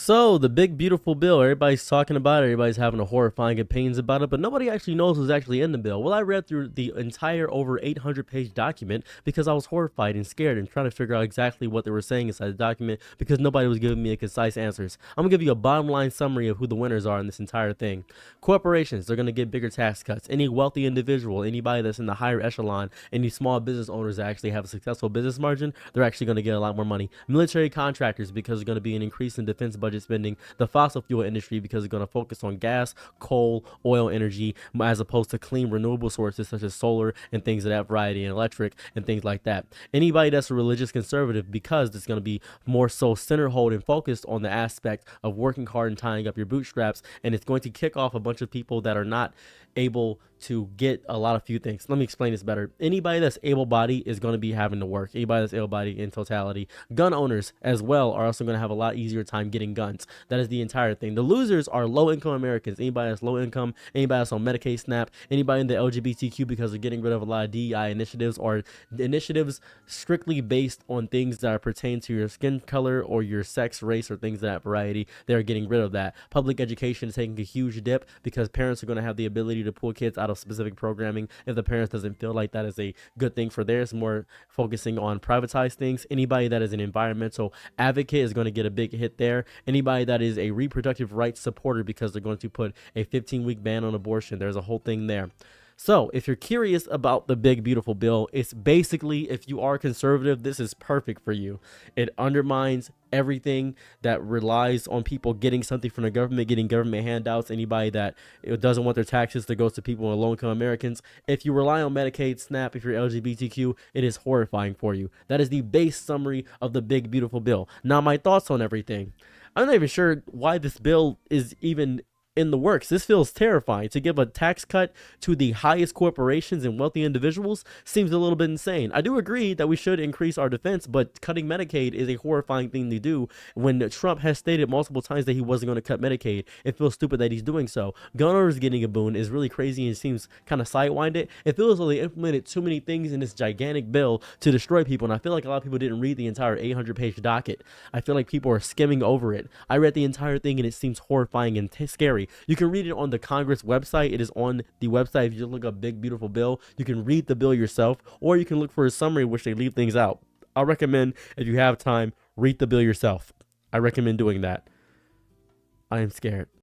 So, the big beautiful bill, everybody's talking about it, everybody's having a horrifying opinions about it, but nobody actually knows what's actually in the bill. Well, I read through the entire over 800-page document because I was horrified and scared and trying to figure out exactly what they were saying inside the document because nobody was giving me a concise answers. I'm going to give you a bottom line summary of who the winners are in this entire thing. Corporations, they're going to get bigger tax cuts. Any wealthy individual, anybody that's in the higher echelon, any small business owners that actually have a successful business margin, they're actually going to get a lot more money. Military contractors, because there's going to be an increase in defense budget spending. The fossil fuel industry, because it's going to focus on gas, coal, oil energy, as opposed to clean renewable sources such as solar and things of that variety, and electric and things like that. Anybody that's a religious conservative, because it's going to be more so center hold and focused on the aspect of working hard and tying up your bootstraps, and it's going to kick off a bunch of people that are not able to get a lot of few things. Let me explain this better. Anybody that's able-bodied is going to be having to work. Anybody that's able-bodied in totality. Gun owners as well are also going to have a lot easier time getting guns. That is the entire thing. The losers are low-income Americans. Anybody that's low income, anybody that's on Medicaid, SNAP, anybody in the LGBTQ, because they're getting rid of a lot of DEI initiatives or initiatives strictly based on things that are pertain to your skin color or your sex, race, or things of that variety. They're getting rid of that. Public education is taking a huge dip because parents are going to have the ability to pull kids out of specific programming if the parents doesn't feel like that is a good thing for theirs, more focusing on privatized things. Anybody that is an environmental advocate is going to get a big hit there. Anybody that is a reproductive rights supporter, because they're going to put a 15-week ban on abortion, there's a whole thing there. So, if you're curious about the big beautiful bill, it's basically, if you are conservative, this is perfect for you. It undermines everything that relies on people getting something from the government, getting government handouts. Anybody that doesn't want their taxes to go to people in low-income Americans. If you rely on Medicaid, SNAP, if you're LGBTQ, it is horrifying for you. That is the base summary of the big beautiful bill. Now, my thoughts on everything. I'm not even sure why this bill is even in the works. This feels terrifying. To give a tax cut to the highest corporations and wealthy individuals seems a little bit insane. I do agree that we should increase our defense, but cutting Medicaid is a horrifying thing to do when Trump has stated multiple times that he wasn't going to cut Medicaid. It feels stupid that he's doing so. Gun owners getting a boon is really crazy and seems kind of sidewinded. It feels like they implemented too many things in this gigantic bill to destroy people, and I feel like a lot of people didn't read the entire 800-page docket. I feel like people are skimming over it. I read the entire thing and it seems horrifying and scary. You can read it on the Congress website. It is on the website. If you just look up big beautiful bill, you can read the bill yourself, or you can look for a summary which they leave things out. I recommend, if you have time, read the bill yourself. I recommend doing that. I am scared.